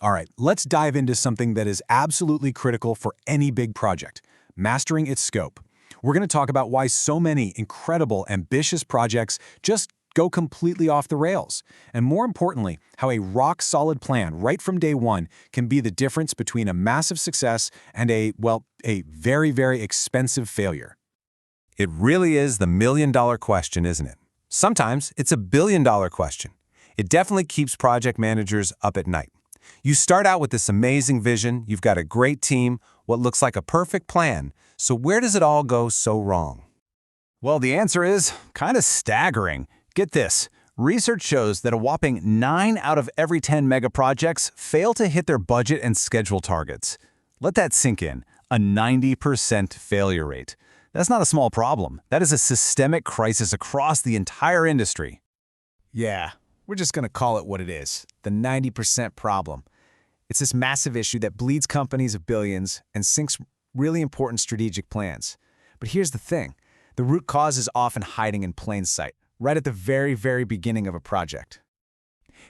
All right, let's dive into something that is absolutely critical for any big project: mastering its scope. We're going to talk about why so many incredible, ambitious projects just go completely off the rails. And more importantly, how a rock-solid plan right from day one can be the difference between a massive success and a very, very expensive failure. It really is the million-dollar question, isn't it? Sometimes it's a billion-dollar question. It definitely keeps project managers up at night. You start out with this amazing vision, you've got a great team, what looks like a perfect plan. So where does it all go so wrong? Well, the answer is kind of staggering. Get this. Research shows that a whopping 9 out of every 10 mega projects fail to hit their budget and schedule targets. Let that sink in. A 90% failure rate. That's not a small problem. That is a systemic crisis across the entire industry. Yeah, we're just going to call it what it is, the 90% problem. It's this massive issue that bleeds companies of billions and sinks really important strategic plans. But here's the thing. The root cause is often hiding in plain sight, right at the very, very beginning of a project.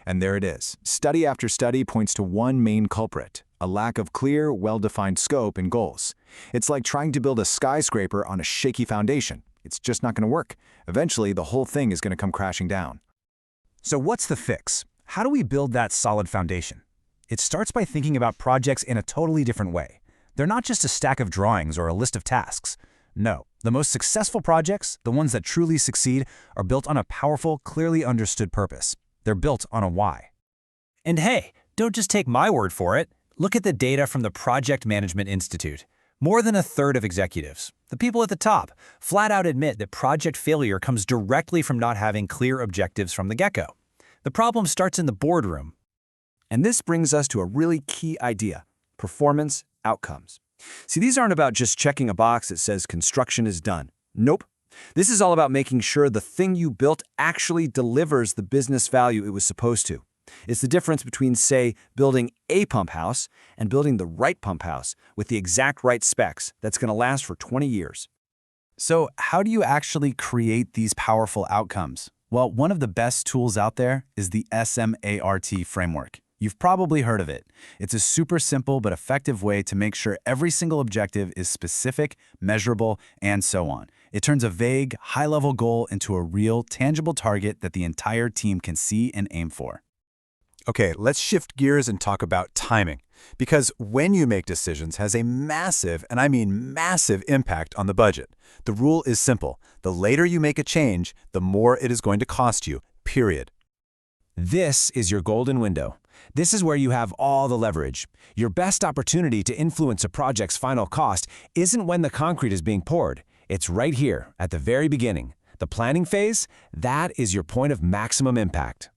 And there it is. Study after study points to one main culprit: a lack of clear, well-defined scope and goals. It's like trying to build a skyscraper on a shaky foundation. It's just not going to work. Eventually, the whole thing is going to come crashing down. So what's the fix? How do we build that solid foundation? It starts by thinking about projects in a totally different way. They're not just a stack of drawings or a list of tasks. No, the most successful projects, the ones that truly succeed, are built on a powerful, clearly understood purpose. They're built on a why. And hey, don't just take my word for it. Look at the data from the Project Management Institute. More than a third of executives, the people at the top, flat out admit that project failure comes directly from not having clear objectives from the get-go. The problem starts in the boardroom. And this brings us to a really key idea: performance outcomes. See, these aren't about just checking a box that says construction is done. Nope. This is all about making sure the thing you built actually delivers the business value it was supposed to. It's the difference between, say, building a pump house and building the right pump house with the exact right specs that's going to last for 20 years. So how do you actually create these powerful outcomes? Well, one of the best tools out there is the SMART framework. You've probably heard of it. It's a super simple but effective way to make sure every single objective is specific, measurable, and so on. It turns a vague, high-level goal into a real, tangible target that the entire team can see and aim for. Okay, let's shift gears and talk about timing. Because when you make decisions has a massive, and I mean massive, impact on the budget. The rule is simple. The later you make a change, the more it is going to cost you, period. This is your golden window. This is where you have all the leverage. Your best opportunity to influence a project's final cost isn't when the concrete is being poured. It's right here, at the very beginning. The planning phase, that is your point of maximum impact.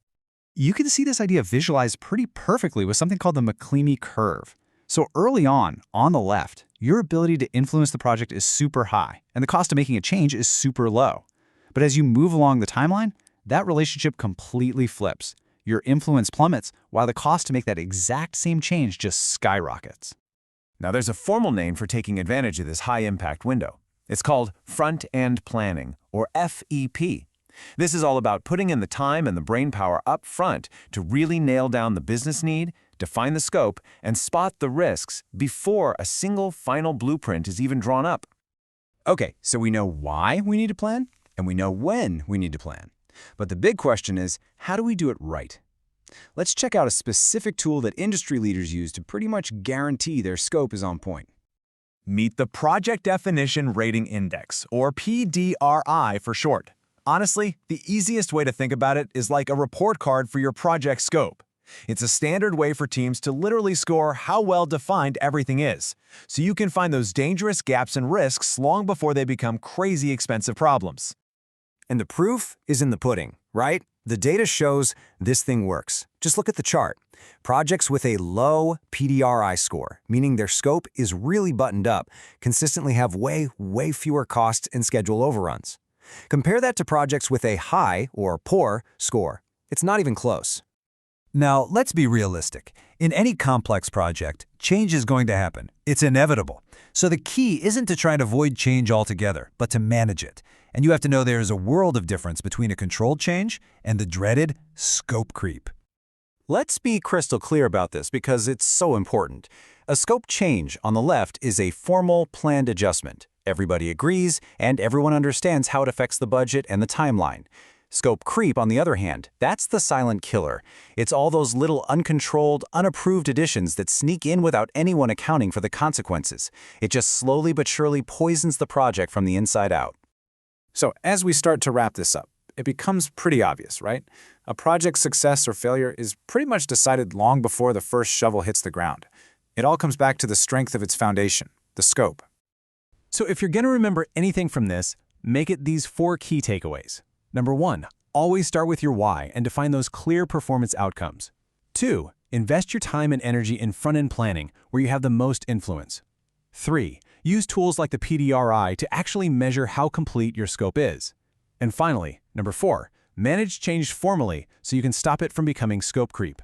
You can see this idea visualized pretty perfectly with something called the McCleamy curve. So early on the left, your ability to influence the project is super high, and the cost of making a change is super low. But as you move along the timeline, that relationship completely flips. Your influence plummets, while the cost to make that exact same change just skyrockets. Now, there's a formal name for taking advantage of this high-impact window. It's called front-end planning, or FEP. This is all about putting in the time and the brainpower up front to really nail down the business need, define the scope, and spot the risks before a single final blueprint is even drawn up. Okay, so we know why we need to plan, and we know when we need to plan. But the big question is, how do we do it right? Let's check out a specific tool that industry leaders use to pretty much guarantee their scope is on point. Meet the Project Definition Rating Index, or PDRI for short. Honestly, the easiest way to think about it is like a report card for your project scope. It's a standard way for teams to literally score how well defined everything is, so you can find those dangerous gaps and risks long before they become crazy expensive problems. And the proof is in the pudding, right? The data shows this thing works. Just look at the chart. Projects with a low PDRI score, meaning their scope is really buttoned up, consistently have way fewer costs and schedule overruns. Compare that to projects with a high or poor score. It's not even close. Now, let's be realistic. In any complex project, change is going to happen. It's inevitable. So the key isn't to try and avoid change altogether, but to manage it. And you have to know there is a world of difference between a controlled change and the dreaded scope creep. Let's be crystal clear about this because it's so important. A scope change on the left is a formal, planned adjustment. Everybody agrees, and everyone understands how it affects the budget and the timeline. Scope creep, on the other hand, that's the silent killer. It's all those little uncontrolled, unapproved additions that sneak in without anyone accounting for the consequences. It just slowly but surely poisons the project from the inside out. So as we start to wrap this up, it becomes pretty obvious, right? A project's success or failure is pretty much decided long before the first shovel hits the ground. It all comes back to the strength of its foundation, the scope. So if you're going to remember anything from this, make it these 4 key takeaways. Number 1, always start with your why and define those clear performance outcomes. 2, invest your time and energy in front-end planning where you have the most influence. 3, use tools like the PDRI to actually measure how complete your scope is. And finally, number 4, manage change formally so you can stop it from becoming scope creep.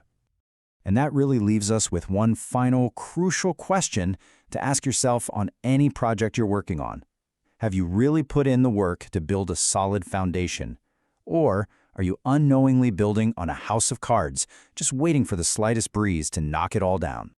And that really leaves us with one final crucial question to ask yourself on any project you're working on. Have you really put in the work to build a solid foundation? Or are you unknowingly building on a house of cards, just waiting for the slightest breeze to knock it all down?